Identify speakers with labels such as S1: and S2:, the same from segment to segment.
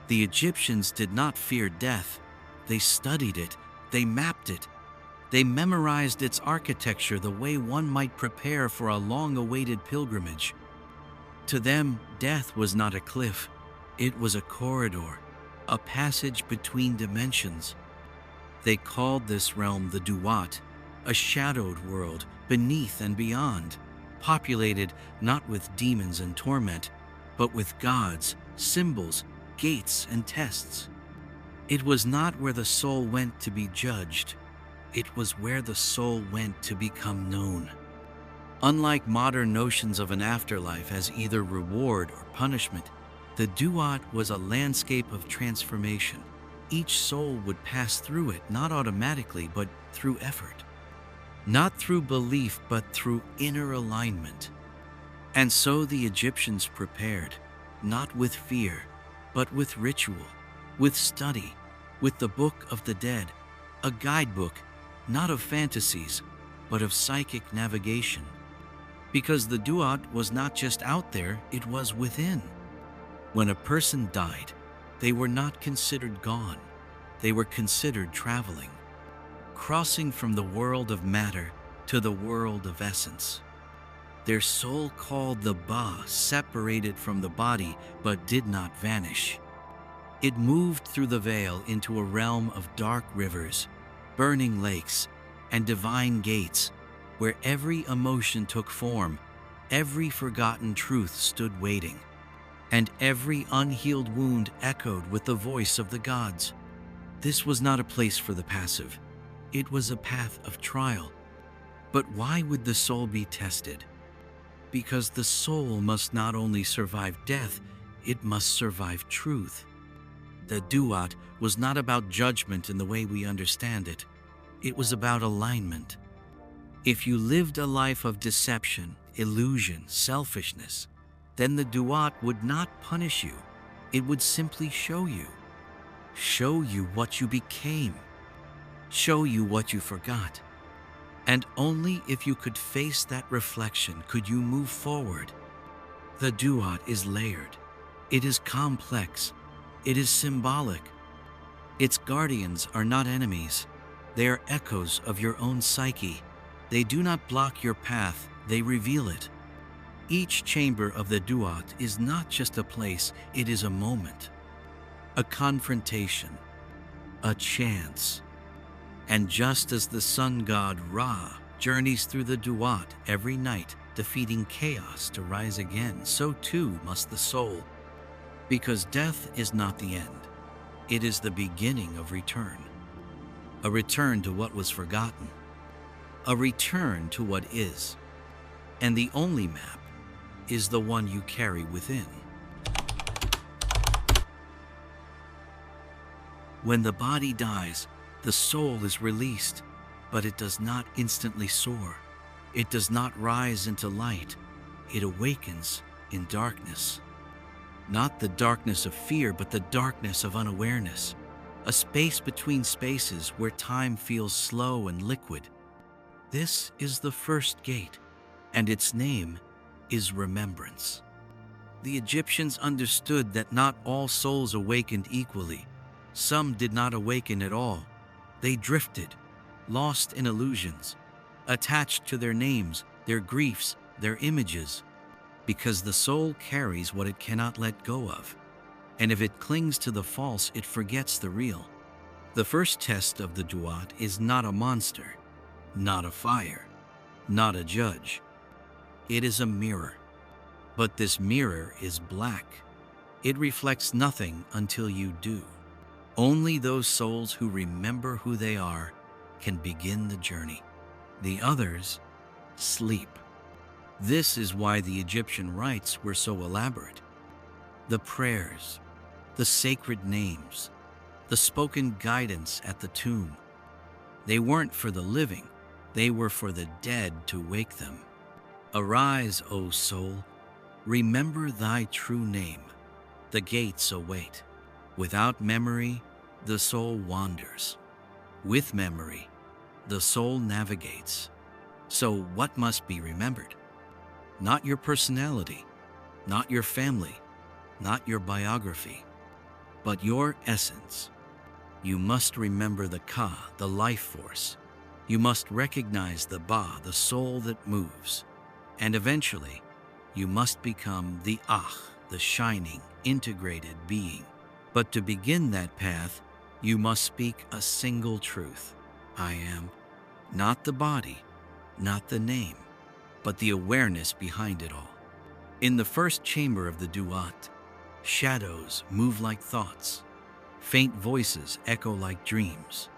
S1: The Egyptians did not fear death. They studied it. They mapped it. They memorized its architecture the way one might prepare for a long-awaited pilgrimage. To them, death was not a cliff. It was a corridor, a passage between dimensions. They called this realm the Duat, a shadowed world beneath and beyond, populated not with demons and torment, but with gods, symbols, gates, and tests. It was not where the soul went to be judged. It was where the soul went to become known. Unlike modern notions of an afterlife as either reward or punishment, the Duat was a landscape of transformation. Each soul would pass through it, not automatically, but through effort. Not through belief, but through inner alignment. And so the Egyptians prepared, not with fear, but with ritual, with study, with the Book of the Dead, a guidebook, not of fantasies, but of psychic navigation. Because the Duat was not just out there, it was within. When a person died, they were not considered gone. They were considered traveling, crossing from the world of matter to the world of essence. Their soul, called the Ba, separated from the body but did not vanish. It moved through the veil into a realm of dark rivers, burning lakes, and divine gates, where every emotion took form, every forgotten truth stood waiting, and every unhealed wound echoed with the voice of the gods. This was not a place for the passive. It was a path of trial. But why would the soul be tested? Because the soul must not only survive death, it must survive truth. The Duat was not about judgment in the way we understand it. It was about alignment. If you lived a life of deception, illusion, selfishness, then the Duat would not punish you. It would simply show you what you became, show you what you forgot. And only if you could face that reflection could you move forward. The Duat is layered. It is complex. It is symbolic. Its guardians are not enemies. They are echoes of your own psyche. They do not block your path, they reveal it. Each chamber of the Duat is not just a place, it is a moment, a confrontation, a chance. And just as the sun god Ra journeys through the Duat every night, defeating chaos to rise again, so too must the soul. Because death is not the end. It is the beginning of return. A return to what was forgotten. A return to what is. And the only map is the one you carry within. When the body dies, the soul is released, but it does not instantly soar. It does not rise into light. It awakens in darkness. Not the darkness of fear, but the darkness of unawareness. A space between spaces where time feels slow and liquid. This is the first gate, and its name is remembrance. The Egyptians understood that not all souls awakened equally. Some did not awaken at all. They drifted, lost in illusions, attached to their names, their griefs, their images, because the soul carries what it cannot let go of. And if it clings to the false, it forgets the real. The first test of the Duat is not a monster, not a fire, not a judge. It is a mirror. But this mirror is black. It reflects nothing until you do. Only those souls who remember who they are can begin the journey. The others sleep. This is why the Egyptian rites were so elaborate. The prayers, the sacred names, the spoken guidance at the tomb. They weren't for the living, they were for the dead to wake them. Arise, O soul, remember thy true name. The gates await. Without memory, the soul wanders. With memory, the soul navigates. So what must be remembered? Not your personality, not your family, not your biography, but your essence. You must remember the Ka, the life force. You must recognize the Ba, the soul that moves. And eventually, you must become the Ah, the shining, integrated being. But to begin that path, you must speak a single truth. I am. Not the body, not the name, but the awareness behind it all. In the first chamber of the Duat, shadows move like thoughts, faint voices echo like dreams,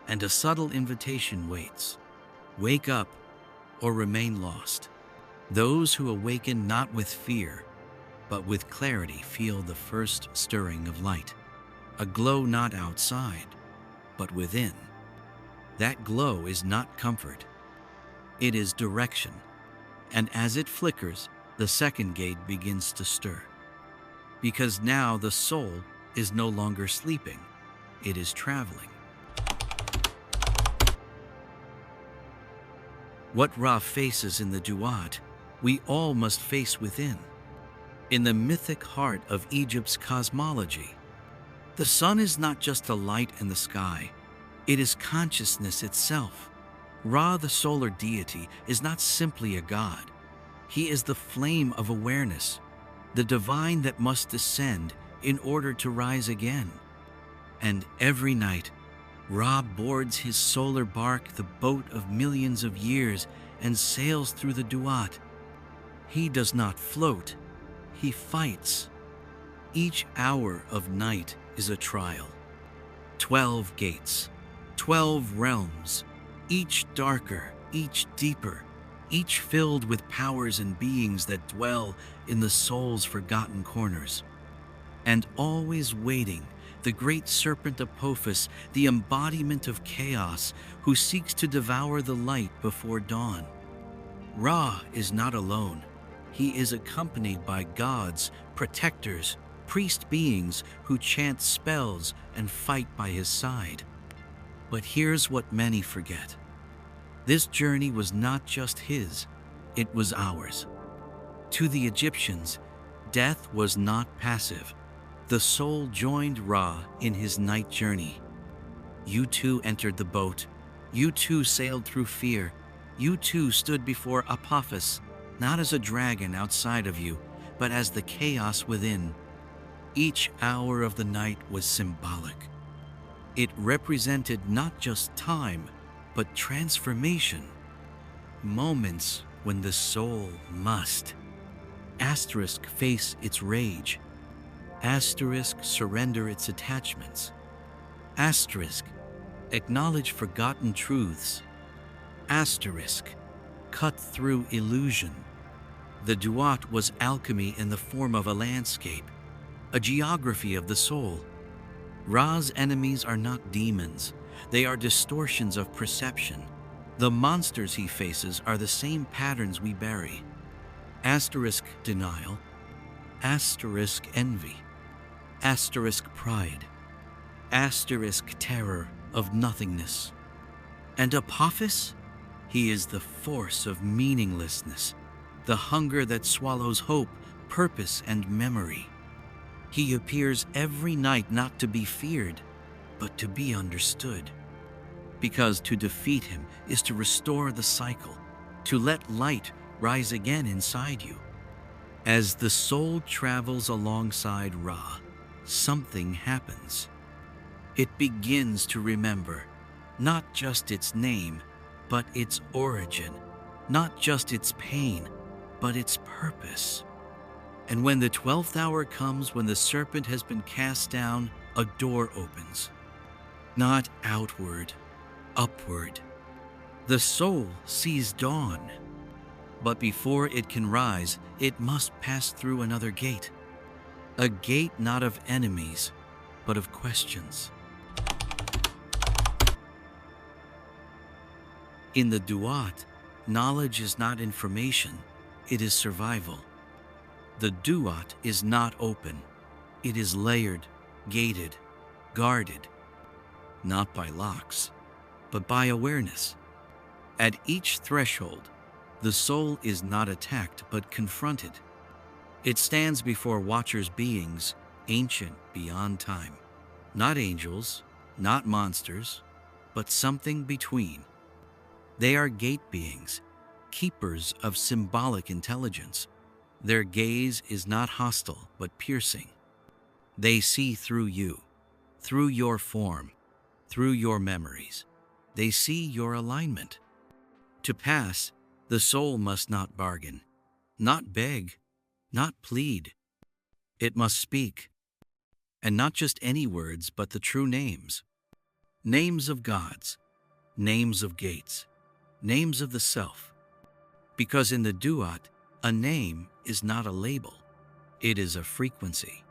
S1: and a subtle invitation waits. Wake up or remain lost. Those who awaken not with fear, but with clarity feel the first stirring of light, a glow not outside, but within. That glow is not comfort, it is direction, and as it flickers, the second gate begins to stir. Because now the soul is no longer sleeping, it is traveling. What Ra faces in the Duat, we all must face within. In the mythic heart of Egypt's cosmology, the sun is not just a light in the sky, it is consciousness itself. Ra, the solar deity, is not simply a god. He is the flame of awareness, the divine that must descend in order to rise again. And every night, Ra boards his solar bark, the boat of millions of years, and sails through the Duat. He does not float, he fights. Each hour of night is a trial. 12 gates, 12 realms, each darker, each deeper, each filled with powers and beings that dwell in the soul's forgotten corners. And always waiting, the great serpent Apophis, the embodiment of chaos, who seeks to devour the light before dawn. Ra is not alone. He is accompanied by gods, protectors, priest beings who chant spells and fight by his side. But here's what many forget. This journey was not just his, it was ours. To the Egyptians, death was not passive. The soul joined Ra in his night journey. You too entered the boat. You too sailed through fear. You too stood before Apophis, not as a dragon outside of you, but as the chaos within. Each hour of the night was symbolic. It represented not just time, but transformation. Moments when the soul must face its rage, surrender its attachments, acknowledge forgotten truths, cut through illusion. The Duat was alchemy in the form of a landscape, a geography of the soul. Ra's enemies are not demons, they are distortions of perception. The monsters he faces are the same patterns we bury. Denial, envy, pride, terror of nothingness. And Apophis? He is the force of meaninglessness, the hunger that swallows hope, purpose, and memory. He appears every night not to be feared, but to be understood. Because to defeat him is to restore the cycle, to let light rise again inside you. As the soul travels alongside Ra, something happens. It begins to remember not just its name, but its origin, not just its pain, but its purpose. And when the 12th hour comes, when the serpent has been cast down, a door opens. Not outward, upward. The soul sees dawn. But before it can rise, it must pass through another gate. A gate not of enemies, but of questions. In the Duat, knowledge is not information, it is survival. The Duat is not open, it is layered, gated, guarded, not by locks, but by awareness. At each threshold, the soul is not attacked but confronted. It stands before Watcher's beings, ancient beyond time. Not angels, not monsters, but something between. They are gate beings, keepers of symbolic intelligence. Their gaze is not hostile, but piercing. They see through you, through your form, through your memories. They see your alignment. To pass, the soul must not bargain, not beg, not plead. It must speak, and not just any words, but the true names. Names of gods, names of gates, names of the self. Because in the Duat, a name is not a label, it is a frequency.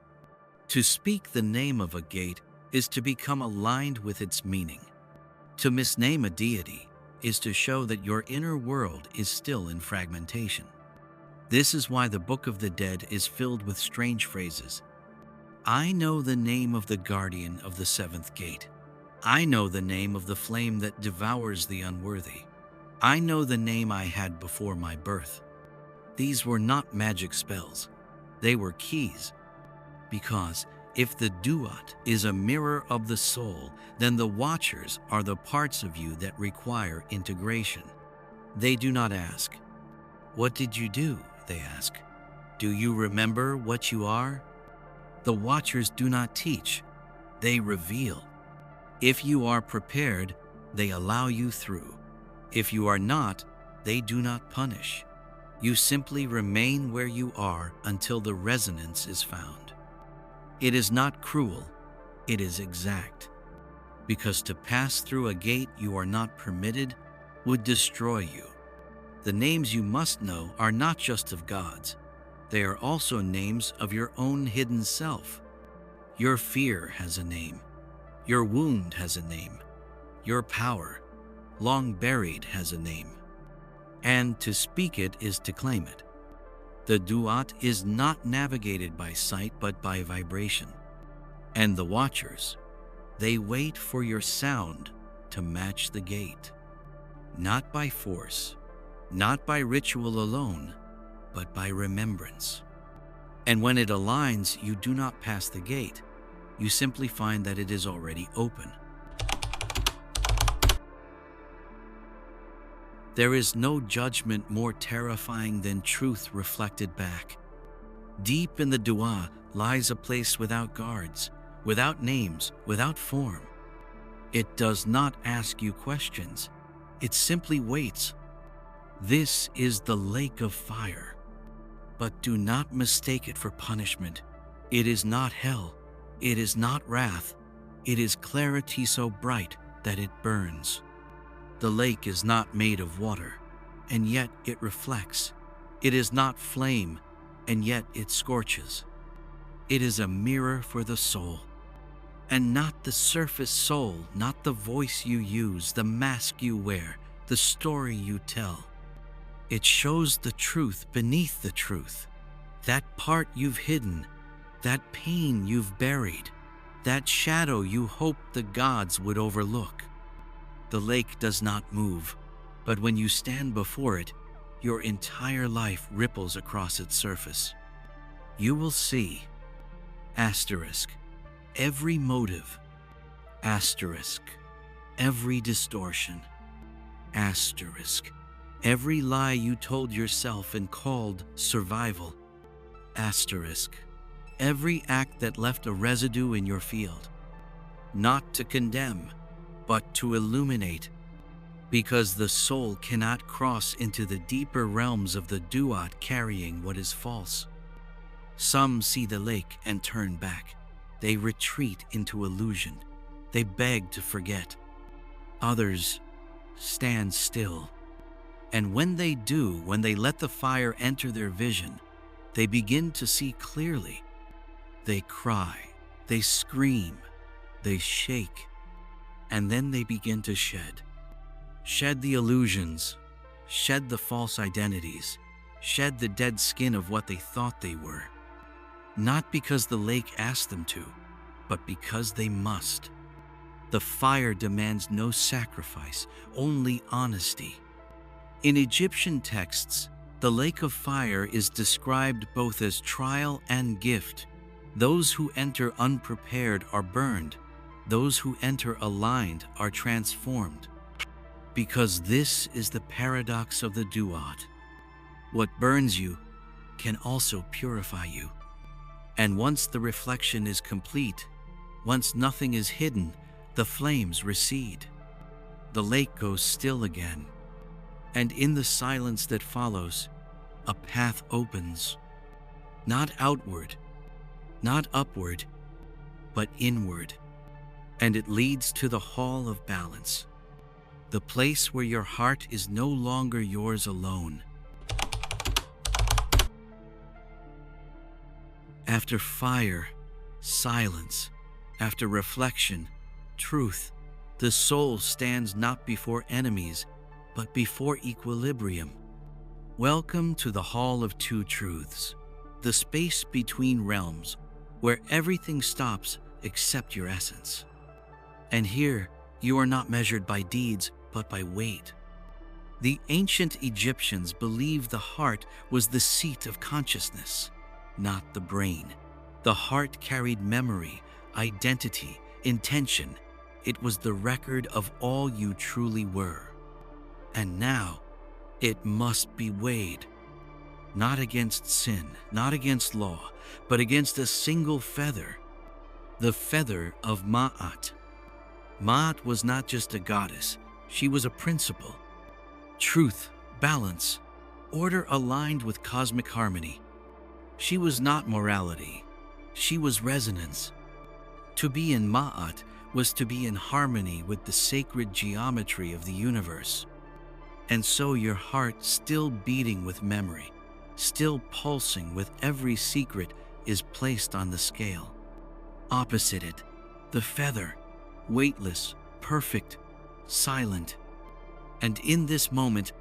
S1: To speak the name of a gate is to become aligned with its meaning. To misname a deity is to show that your inner world is still in fragmentation. This is why the Book of the Dead is filled with strange phrases. I know the name of the guardian of the seventh gate. I know the name of the flame that devours the unworthy. I know the name I had before my birth. These were not magic spells. They were keys. Because if the Duat is a mirror of the soul, then the watchers are the parts of you that require integration. They do not ask, "What did you do?" They ask, "Do you remember what you are?" The watchers do not teach, they reveal. If you are prepared, they allow you through. If you are not, they do not punish. You simply remain where you are until the resonance is found. It is not cruel, it is exact. Because to pass through a gate you are not permitted would destroy you. The names you must know are not just of gods. They are also names of your own hidden self. Your fear has a name. Your wound has a name. Your power, long buried, has a name. And to speak it is to claim it. The Duat is not navigated by sight but by vibration. And the watchers, they wait for your sound to match the gate. Not by force, not by ritual alone, but by remembrance. And when it aligns, you do not pass the gate. You simply find that it is already open. There is no judgment more terrifying than truth reflected back. Deep in the Duat lies a place without guards, without names, without form. It does not ask you questions. It simply waits. This is the lake of fire. But do not mistake it for punishment. It is not hell. It is not wrath. It is clarity so bright that it burns. The lake is not made of water, and yet it reflects. It is not flame, and yet it scorches. It is a mirror for the soul. And not the surface soul, not the voice you use, the mask you wear, the story you tell. It shows the truth beneath the truth. That part you've hidden, that pain you've buried, that shadow you hoped the gods would overlook. The lake does not move, but when you stand before it, your entire life ripples across its surface. You will see, asterisk, every motive, asterisk, every distortion, asterisk, every lie you told yourself and called survival, asterisk, every act that left a residue in your field. Not to condemn, but to illuminate, because the soul cannot cross into the deeper realms of the Duat carrying what is false. Some see the lake and turn back. They retreat into illusion. They beg to forget. Others stand still. And when they do, when they let the fire enter their vision, they begin to see clearly. They cry, they scream, they shake, and then they begin to shed. Shed the illusions, shed the false identities, shed the dead skin of what they thought they were. Not because the lake asked them to, but because they must. The fire demands no sacrifice, only honesty. In Egyptian texts, the lake of fire is described both as trial and gift. Those who enter unprepared are burned. Those who enter aligned are transformed. Because this is the paradox of the Duat. What burns you can also purify you. And once the reflection is complete, once nothing is hidden, the flames recede. The lake goes still again. And in the silence that follows, a path opens. Not outward, not upward, but inward. And it leads to the hall of balance. The place where your heart is no longer yours alone. After fire, silence. After reflection, truth. The soul stands not before enemies, but before equilibrium. Welcome to the Hall of Two Truths, the space between realms, where everything stops except your essence. And here, you are not measured by deeds, but by weight. The ancient Egyptians believed the heart was the seat of consciousness, not the brain. The heart carried memory, identity, intention. It was the record of all you truly were. And now, it must be weighed, not against sin, not against law, but against a single feather, the feather of Ma'at. Ma'at was not just a goddess, she was a principle. Truth, balance, order aligned with cosmic harmony. She was not morality, she was resonance. To be in Ma'at was to be in harmony with the sacred geometry of the universe. And so your heart, still beating with memory, still pulsing with every secret, is placed on the scale. Opposite it, the feather, weightless, perfect, silent. And in this moment,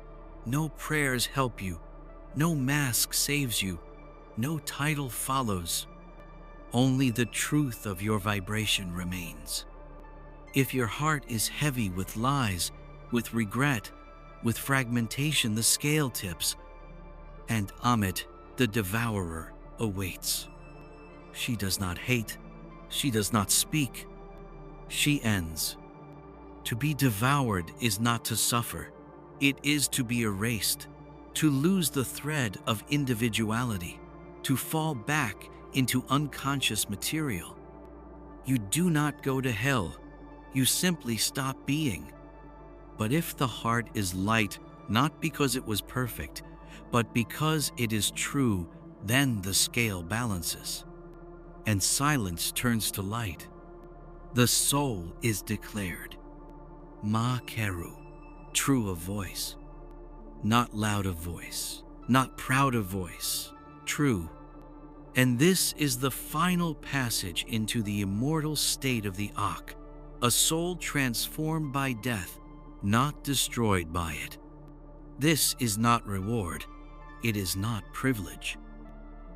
S1: no prayers help you, no mask saves you, no title follows. Only the truth of your vibration remains. If your heart is heavy with lies, with regret, with fragmentation, the scale tips, and Amit, the devourer, awaits. She does not hate, she does not speak, she ends. To be devoured is not to suffer, it is to be erased, to lose the thread of individuality, to fall back into unconscious material. You do not go to hell, you simply stop being. But if the heart is light, not because it was perfect, but because it is true, then the scale balances, and silence turns to light. The soul is declared Ma Keru, true of voice, not loud of voice, not proud of voice, true. And this is the final passage into the immortal state of the Ak, a soul transformed by death, not destroyed by it. This is not reward, it is not privilege.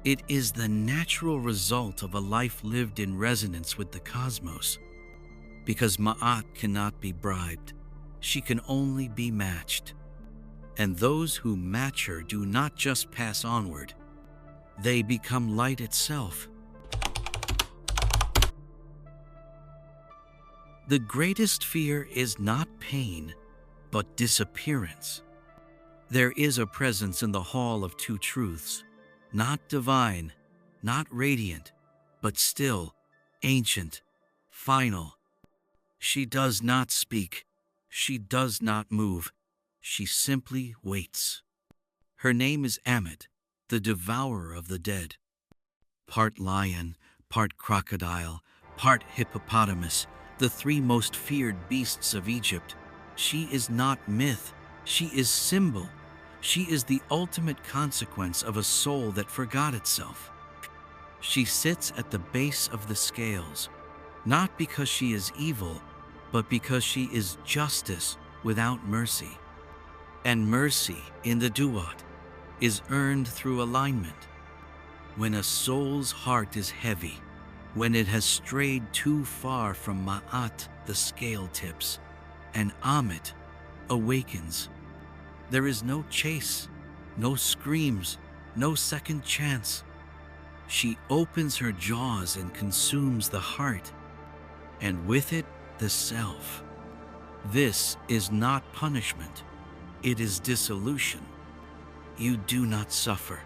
S1: It is the natural result of a life lived in resonance with the cosmos. Because Ma'at cannot be bribed, she can only be matched. And those who match her do not just pass onward, they become light itself. The greatest fear is not pain, but disappearance. There is a presence in the Hall of Two Truths, not divine, not radiant, but still, ancient, final. She does not speak, she does not move, she simply waits. Her name is Amit, the devourer of the dead. Part lion, part crocodile, part hippopotamus, the three most feared beasts of Egypt. She is not myth, she is symbol. She is the ultimate consequence of a soul that forgot itself. She sits at the base of the scales, not because she is evil, but because she is justice without mercy. And mercy in the Duat is earned through alignment. When a soul's heart is heavy, when it has strayed too far from Ma'at, the scale tips, and Amit awakens, there is no chase, no screams, no second chance. She opens her jaws and consumes the heart. and with it, the self. This is not punishment, it is dissolution. You do not suffer,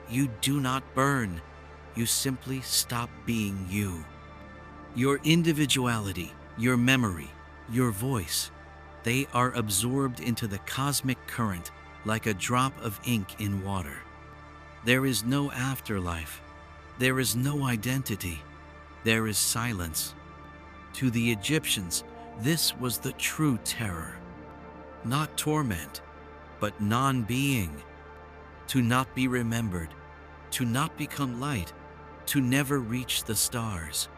S1: you do not burn, you simply stop being you. Your individuality, your memory, your voice, they are absorbed into the cosmic current like a drop of ink in water. There is no afterlife. There is no identity. There is silence. To the Egyptians, this was the true terror. Not torment, but non-being. To not be remembered, to not become light, to never reach the stars.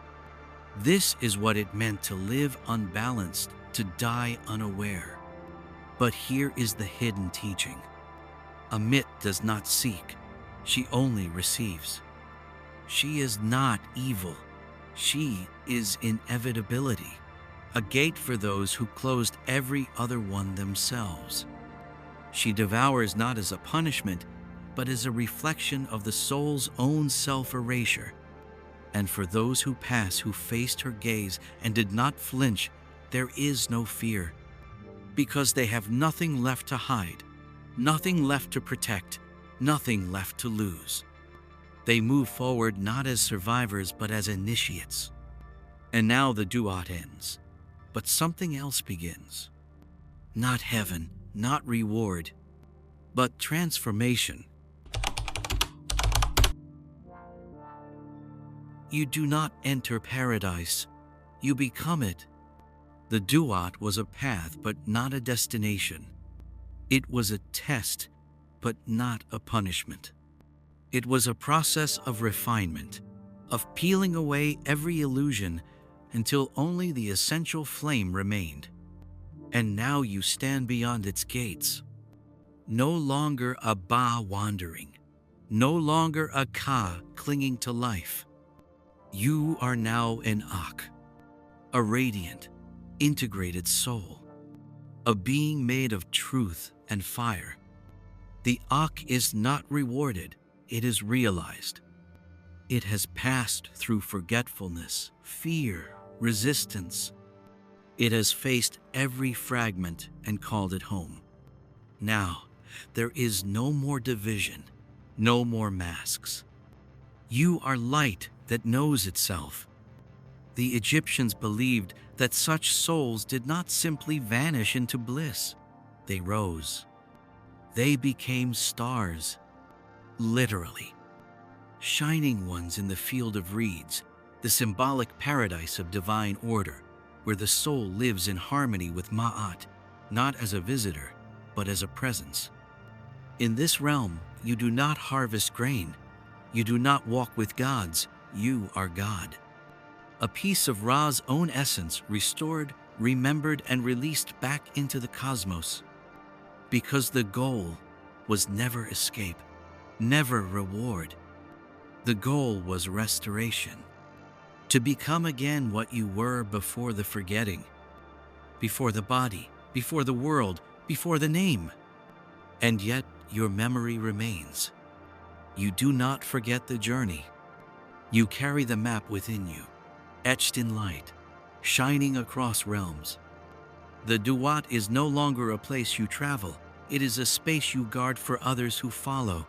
S1: This is what it meant to live unbalanced, to die unaware. But here is the hidden teaching. Amit does not seek, she only receives. She is not evil, she is inevitability, a gate for those who closed every other one themselves. She devours not as a punishment, but as a reflection of the soul's own self-erasure. And for those who pass who faced her gaze and did not flinch, there is no fear, because they have nothing left to hide, nothing left to protect, nothing left to lose. They move forward not as survivors but as initiates. And now the Duat ends, but something else begins. Not heaven, not reward, but transformation. You do not enter paradise, you become it. The Duat was a path but not a destination. It was a test but not a punishment. It was a process of refinement, of peeling away every illusion until only the essential flame remained. And now you stand beyond its gates. No longer a Ba wandering, no longer a Ka clinging to life. You are now an Ak, a radiant, integrated soul, a being made of truth and fire. The Ak is not rewarded, it is realized. It has passed through forgetfulness, fear, resistance. It has faced every fragment and called it home. Now, there is no more division, no more masks. You are light that knows itself. The Egyptians believed that such souls did not simply vanish into bliss. They rose. They became stars, literally. Shining ones in the field of reeds, the symbolic paradise of divine order, where the soul lives in harmony with Ma'at, not as a visitor, but as a presence. In this realm, you do not harvest grain. You do not walk with gods. You are God. A piece of Ra's own essence restored, remembered, and released back into the cosmos. Because the goal was never escape, never reward. The goal was restoration. To become again what you were before the forgetting, before the body, before the world, before the name. And yet your memory remains. You do not forget the journey. You carry the map within you, etched in light, shining across realms. The Duat is no longer a place you travel, it is a space you guard for others who follow.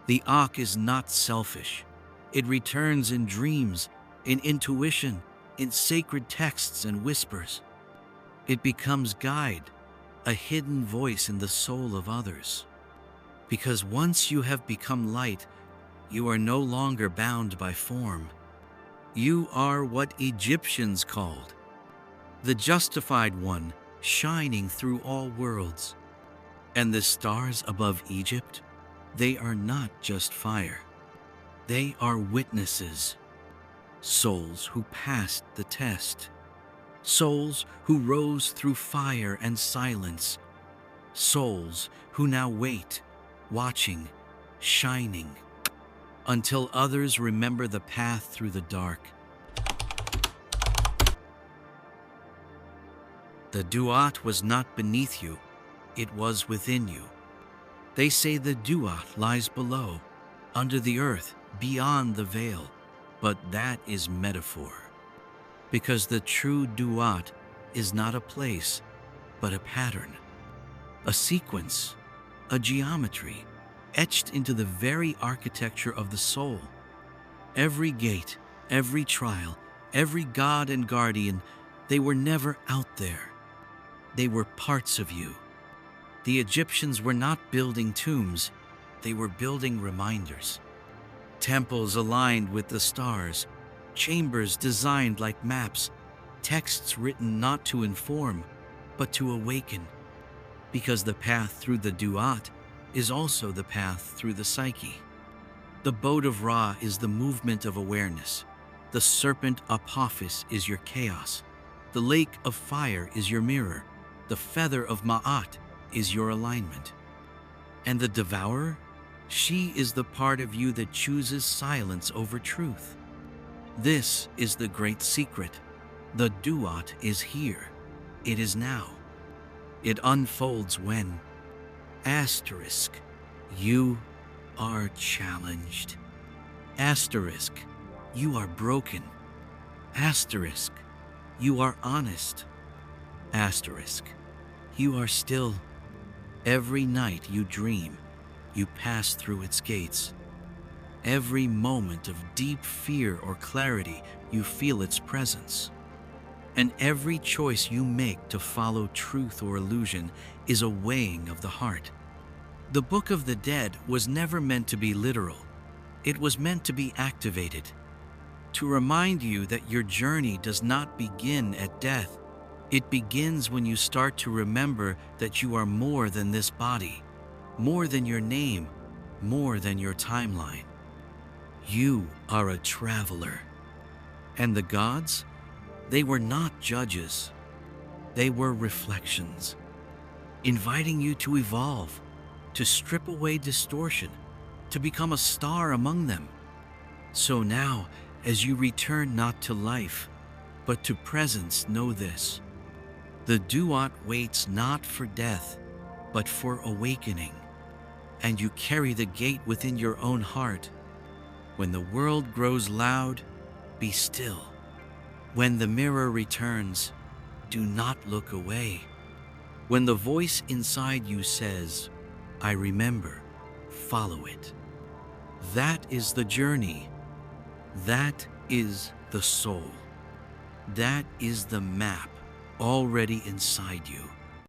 S1: The Ak is not selfish. It returns in dreams, in intuition, in sacred texts and whispers. It becomes guide, a hidden voice in the soul of others. Because once you have become light, you are no longer bound by form. You are what Egyptians called the justified one, shining through all worlds. And the stars above Egypt, they are not just fire. They are witnesses, souls who passed the test, souls who rose through fire and silence, souls who now wait, watching, shining, until others remember the path through the dark. The Duat was not beneath you, it was within you. They say the Duat lies below, under the earth, beyond the veil, but that is metaphor. Because the true Duat is not a place, but a pattern, a sequence, a geometry, etched into the very architecture of the soul. Every gate, every trial, every god and guardian, they were never out there. They were parts of you. The Egyptians were not building tombs, they were building reminders. Temples aligned with the stars, chambers designed like maps, texts written not to inform, but to awaken. Because the path through the Duat is also the path through the psyche. The boat of Ra is the movement of awareness. The serpent Apophis is your chaos. The lake of fire is your mirror. The feather of Ma'at is your alignment. And the devourer? She is the part of you that chooses silence over truth. This is the great secret. The Duat is here. It is now. It unfolds when asterisk, you are challenged. Asterisk, you are broken. Asterisk, you are honest. Asterisk, you are still. Every night you dream, you pass through its gates. Every moment of deep fear or clarity, you feel its presence. And every choice you make to follow truth or illusion is a weighing of the heart. The Book of the Dead was never meant to be literal. It was meant to be activated, to remind you that your journey does not begin at death. It begins when you start to remember that you are more than this body, more than your name, more than your timeline. You are a traveler. And the gods? They were not judges. They were reflections, inviting you to evolve, to strip away distortion, to become a star among them. So now, as you return not to life, but to presence, know this. The Duat waits not for death, but for awakening. And you carry the gate within your own heart. When the world grows loud, be still. When the mirror returns, do not look away. When the voice inside you says, I remember, follow it. That is the journey. That is the soul. That is the map already inside you.